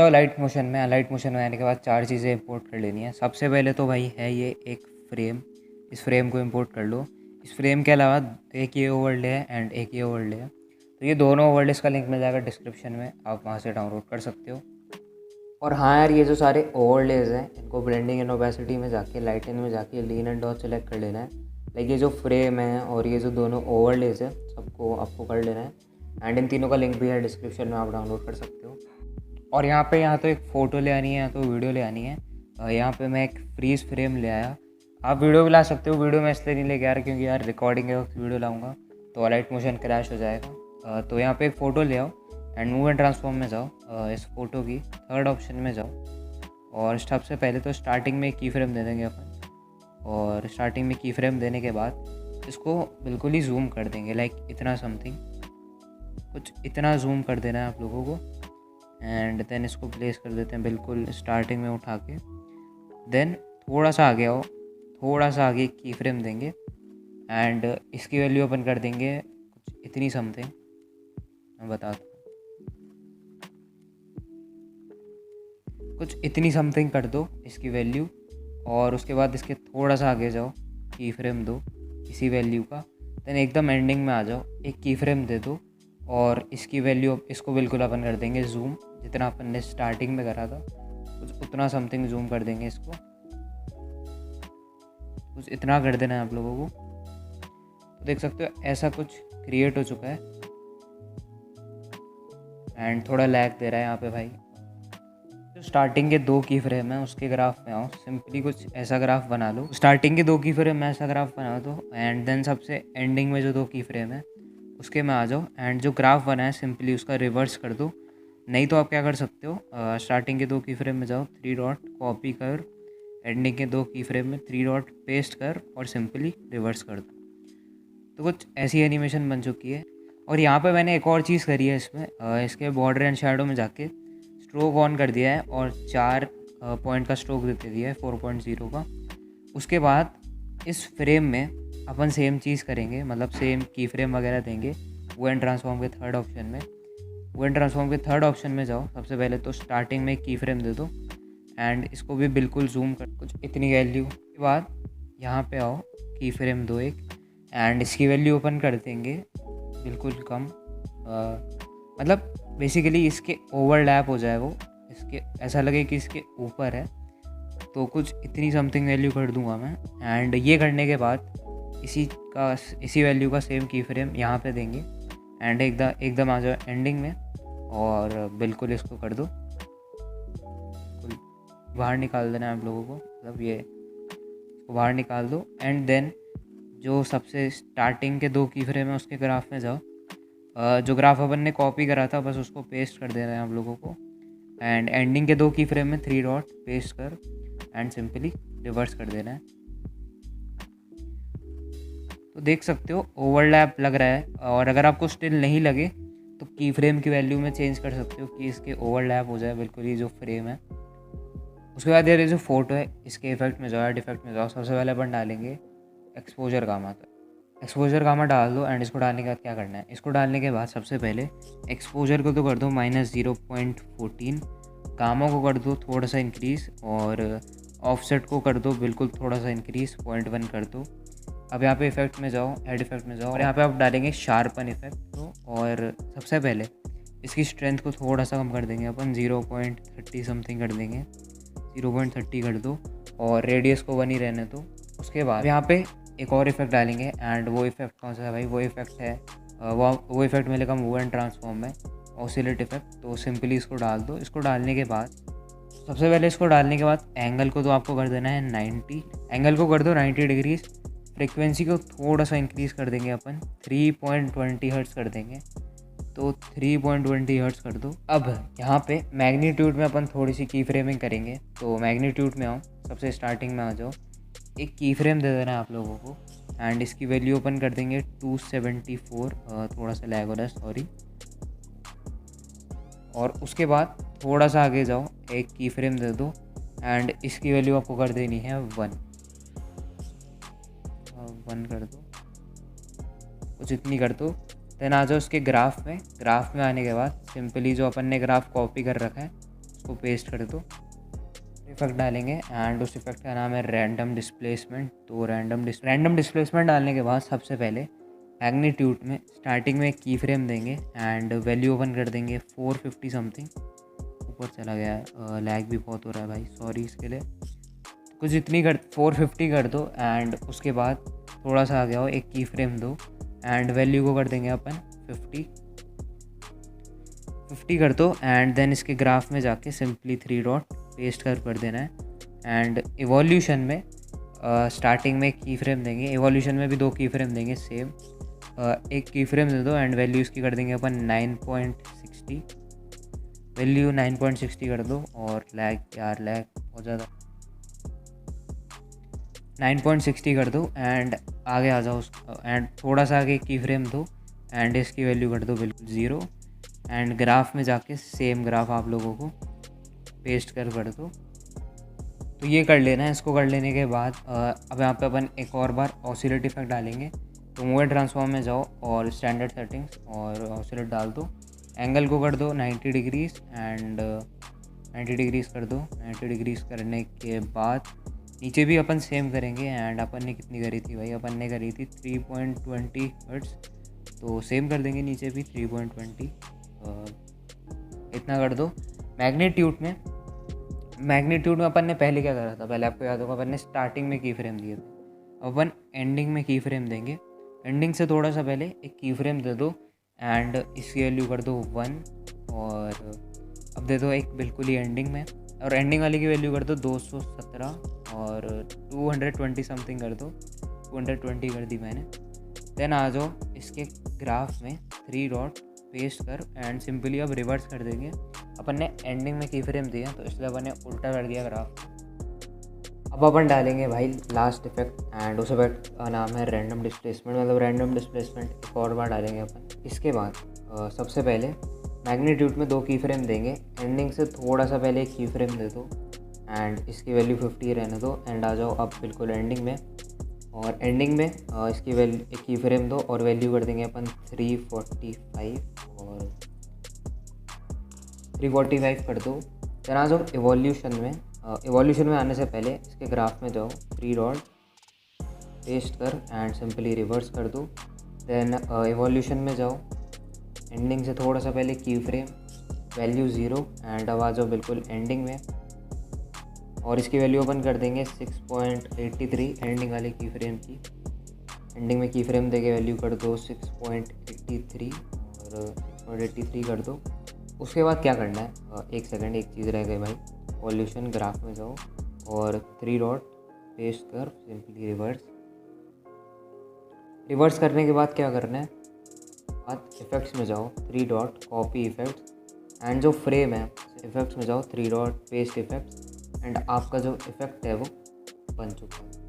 जाओ light motion में। Light motion में आने के बाद 4 चीज़ें इंपोर्ट कर लेनी है। सबसे पहले तो भाई है ये एक फ्रेम, इस फ्रेम को इंपोर्ट कर लो। इस फ्रेम के अलावा एक ये ओवरले है एंड एक ये ओवरले है, तो ये दोनों ओवरलेस का लिंक मिल जाएगा डिस्क्रिप्शन में, आप वहाँ से डाउनलोड कर सकते हो। और हाँ यार, ये जो सारे ओवरलेज हैं इनको ब्लेंडिंग एंड ओपेसिटी में जाके, लाइटन में जाके लीन एंड डॉट सेलेक्ट कर लेना है। लाइक ये जो फ्रेम है और ये जो दोनों ओवरलेज है सबको आपको कर लेना है एंड इन तीनों का लिंक भी है डिस्क्रिप्शन में, आप डाउनलोड कर सकते हो। और यहाँ पे या तो एक फ़ोटो ले आनी है या तो वीडियो ले आनी है। यहाँ पे मैं एक फ्रीज़ फ्रेम ले आया, आप वीडियो भी ला सकते हो। वीडियो मैं इसलिए नहीं लेके आ रहा क्योंकि यार रिकॉर्डिंग के वक्त वीडियो लाऊंगा तो लाइट मोशन क्रैश हो जाएगा। तो यहाँ पे एक फ़ोटो ले आओ एंड मूव एंड ट्रांसफॉर्म में जाओ। इस फ़ोटो की थर्ड ऑप्शन में जाओ और सबसे पहले तो स्टार्टिंग में की फ्रेम दे देंगे अपन। और स्टार्टिंग में की फ्रेम देने के बाद इसको बिल्कुल ही जूम कर देंगे, लाइक इतना समथिंग, कुछ इतना जूम कर देना है आप लोगों को। एंड देन इसको प्लेस कर देते हैं बिल्कुल स्टार्टिंग में उठा के। देन थोड़ा सा आगे आओ, थोड़ा सा आगे की फ्रेम देंगे एंड इसकी वैल्यू ओपन कर देंगे कुछ इतनी समथिंग, मैं बताता हूँ, कुछ इतनी समथिंग कर दो इसकी वैल्यू। और उसके बाद इसके थोड़ा सा आगे जाओ, की फ्रेम दो इसी वैल्यू का। देन एकदम एंडिंग में आ जाओ, एक की फ्रेम दे दो और इसकी वैल्यू, इसको बिल्कुल अपन कर देंगे जूम, जितना अपन ने स्टार्टिंग में करा था कुछ उतना समथिंग जूम कर देंगे इसको, कुछ इतना कर देना है आप लोगों को। तो देख सकते हो ऐसा कुछ क्रिएट हो चुका है एंड थोड़ा लैग दे रहा है यहाँ पे भाई। जो स्टार्टिंग के 2 की फ्रेम है उसके ग्राफ में आओ, सिंपली कुछ ऐसा ग्राफ बना लो। स्टार्टिंग के 2 की फ्रेम में ऐसा ग्राफ बना दो एंड देन सबसे एंडिंग में जो 2 की फ्रेम है उसके में आ जाओ एंड जो ग्राफ बना है सिंपली उसका रिवर्स कर दो। नहीं तो आप क्या कर सकते हो, स्टार्टिंग के 2 की फ्रेम में जाओ, 3 डॉट कॉपी कर, एंडिंग के 2 की फ्रेम में 3 डॉट पेस्ट कर और सिंपली रिवर्स कर दो। तो कुछ ऐसी एनिमेशन बन चुकी है। और यहाँ पे मैंने एक और चीज़ करी है इसमें, इसके बॉर्डर एंड शैडो में जाके स्ट्रोक ऑन कर दिया है और 4 पॉइंट का स्ट्रोक देते दिया है 4.0 का। उसके बाद इस फ्रेम में अपन सेम चीज़ करेंगे, मतलब सेम की फ्रेम वगैरह देंगे। वो एंड ट्रांसफॉर्म के थर्ड ऑप्शन में, वो एंड ट्रांसफॉर्म के थर्ड ऑप्शन में जाओ, सबसे पहले तो स्टार्टिंग में की फ्रेम दे दो एंड इसको भी बिल्कुल जूम कर कुछ इतनी वैल्यू के बाद यहाँ पे आओ, की फ्रेम दो एक एंड इसकी वैल्यू ओपन कर देंगे बिल्कुल कम, मतलब बेसिकली इसके ओवरलैप हो जाए वो, इसके ऐसा लगे कि इसके ऊपर है, तो कुछ इतनी समथिंग वैल्यू कर दूंगा मैं। एंड ये करने के बाद इसी वैल्यू का सेम की फ्रेम यहाँ पे देंगे एंड एकदम आ जाओ एंडिंग में और बिल्कुल इसको कर दो, बिल्कुल बाहर निकाल देना है आप लोगों को, मतलब ये इसको बाहर निकाल दो। एंड देन जो सबसे स्टार्टिंग के 2 की फ्रेम है उसके ग्राफ में जाओ, जो ग्राफ अपन ने कॉपी करा था बस उसको पेस्ट कर देना है आप लोगों को एंड एंडिंग के 2 की फ्रेम में 3 डॉट पेस्ट कर एंड सिंपली रिवर्स कर देना है। तो देख सकते हो ओवरलैप लग रहा है। और अगर आपको स्टिल नहीं लगे तो की फ्रेम की वैल्यू में चेंज कर सकते हो कि इसके ओवरलैप हो जाए बिल्कुल ही जो फ्रेम है। उसके बाद ये जो फोटो है इसके इफेक्ट में जाओ, एड इफेक्ट में जाओ, सबसे पहले अपन डालेंगे एक्सपोजर गामा। तो एक्सपोजर गामा डाल दो एंड इसको डालने के बाद क्या करना है, इसको डालने के बाद सबसे पहले एक्सपोजर को तो कर दो -0.14, गामा को कर दो थोड़ा सा इंक्रीज़ और ऑफसेट को कर दो बिल्कुल थोड़ा सा इंक्रीज़ 0.1 कर दो। अब यहाँ पे इफेक्ट में जाओ, एड इफेक्ट में जाओ और यहाँ पे आप डालेंगे शार्पन इफेक्ट तो। और सबसे पहले इसकी स्ट्रेंथ को थोड़ा सा कम कर देंगे अपन, 0.30 समथिंग कर देंगे, 0.30 कर दो और रेडियस को 1 ही रहने दो। उसके बाद यहाँ पे एक और इफेक्ट डालेंगे एंड वो इफेक्ट कौन सा है भाई, वो इफेक्ट है वो इफेक्ट मिलेगा मूव एंड ट्रांसफॉर्म में, ऑसिलेट इफेक्ट। तो सिंपली इसको डाल दो। इसको डालने के बाद सबसे पहले इसको डालने के बाद एंगल को तो आपको कर देना है 90, एंगल को कर दो 90 डिग्रीज। फ्रिक्वेंसी को थोड़ा सा इंक्रीज़ कर देंगे अपन, 3.20 हर्ट्ज़ कर देंगे, तो 3.20 हर्ट्ज़ कर दो। अब यहाँ पे मैग्नीट्यूड में अपन थोड़ी सी की फ्रेमिंग करेंगे, तो मैग्नीट्यूड में आओ, सबसे स्टार्टिंग में आ जाओ, एक की फ्रेम दे देना है आप लोगों को एंड इसकी वैल्यू ओपन कर देंगे 274, थोड़ा सा लैग हो रहा है सॉरी। और उसके बाद थोड़ा सा आगे जाओ, एक की फ्रेम दे दो एंड इसकी वैल्यू आपको कर देनी है 1 कर दो, कुछ इतनी कर दो। देन आ जाओ उसके ग्राफ में आने के बाद सिंपली जो अपन ने ग्राफ कॉपी कर रखा है उसको पेस्ट कर दो, इफेक्ट डालेंगे एंड उस इफेक्ट का नाम है रैंडम डिस्प्लेसमेंट। तो रैंडम डिस्प्लेसमेंट डालने के बाद सबसे पहले मैग्नीट्यूड में स्टार्टिंग में की फ्रेम देंगे एंड वैल्यू ओपन कर देंगे 450 समथिंग। ऊपर चला गया, लैग भी बहुत हो रहा है भाई, सॉरी इसके लिए। कुछ इतनी कर 450 कर दो एंड उसके बाद थोड़ा सा आ गया हो एक की फ्रेम दो एंड वैल्यू को कर देंगे अपन 50 कर दो एंड देन इसके ग्राफ में जाके सिंपली 3 डॉट पेस्ट कर देना है। एंड इवोल्यूशन में स्टार्टिंग में की फ्रेम देंगे, इवोल्यूशन में भी 2 की फ्रेम देंगे सेम। एक की फ्रेम दे दो एंड वैल्यू इसकी कर देंगे अपन 9.60, वैल्यू 9.60 कर दो। और लैग यार लैग बहुत ज़्यादा, 9.60 कर दो एंड आगे आ जाओ एंड थोड़ा सा आगे की फ्रेम दो एंड इसकी वैल्यू कर दो बिल्कुल 0 एंड ग्राफ में जाके सेम ग्राफ आप लोगों को पेस्ट कर दो। तो ये कर लेना है। इसको कर लेने के बाद अब यहाँ पे अपन एक और बार ऑसिलेट इफेक्ट डालेंगे। तो मूव एंड ट्रांसफॉर्म में जाओ और स्टैंडर्ड सेटिंग्स और ऑसिलेट डाल दो, एंगल को कर दो 90 डिग्रीज एंड 90 डिग्रीज कर दो। 90 डिग्रीज करने के बाद नीचे भी अपन सेम करेंगे एंड अपन ने कितनी करी थी भाई, अपन ने करी थी 3.20 हर्ट्ज, तो सेम कर देंगे नीचे भी 3.20 इतना कर दो। मैग्नीट्यूड में अपन ने पहले क्या करा था, पहले आपको याद होगा अपन ने स्टार्टिंग में की फ्रेम दिए थे, अपन एंडिंग में की फ्रेम देंगे। एंडिंग से थोड़ा सा पहले एक की फ्रेम दे दो एंड इसकी वैल्यू कर दो 1 और अब दे दो एक बिल्कुल ही एंडिंग में, और एंडिंग वाले की वैल्यू कर दो 217 और 220 समथिंग कर दो, 220 कर दी मैंने। देन आ जाओ इसके ग्राफ में 3 डॉट पेस्ट कर एंड सिंपली अब रिवर्स कर देंगे। अपन ने एंडिंग में की फ्रेम दिया तो इसलिए अपन ने उल्टा कर दिया ग्राफ। अब अपन डालेंगे भाई लास्ट इफेक्ट एंड उस इफेक्ट का नाम है रैंडम डिस्प्लेसमेंट, मतलब रैंडम डिस्प्लेसमेंट एक और बार डालेंगे अपन। इसके बाद सबसे पहले मैग्नीट्यूड में 2 की फ्रेम देंगे, एंडिंग से थोड़ा सा पहले एक की फ्रेम दे दो एंड इसकी वैल्यू 50 रहने दो एंड आ जाओ अब बिल्कुल एंडिंग में। और एंडिंग में इसकी वैल्यू एक की फ्रेम दो और वैल्यू कर देंगे अपन 345 और 345 कर दो। देन आ जाओ इवोल्यूशन में आने से पहले इसके ग्राफ में जाओ 3 डॉट पेस्ट कर एंड सिंपली रिवर्स कर दो। देन इवोल्यूशन में जाओ, एंडिंग से थोड़ा सा पहले की फ्रेम वैल्यू 0 एंड अब आ जाओ बिल्कुल एंडिंग में और इसकी वैल्यू ओपन कर देंगे 6.83 एंडिंग वाले की फ्रेम की। एंडिंग में की फ्रेम देके वैल्यू कर दो 6.83 और 6.83 कर दो। उसके बाद क्या करना है, एक सेकंड एक चीज़ रह गई भाई, वॉल्यूशन ग्राफ में जाओ और 3 डॉट पेस्ट कर सिंपली रिवर्स करने के बाद क्या करना है, बाद इफेक्ट्स में जाओ 3 डॉट कॉपी इफेक्ट्स एंड जो फ्रेम है इफेक्ट्स में जाओ 3 डॉट पेस्ट इफेक्ट्स एंड आपका जो इफेक्ट है वो बन चुका है।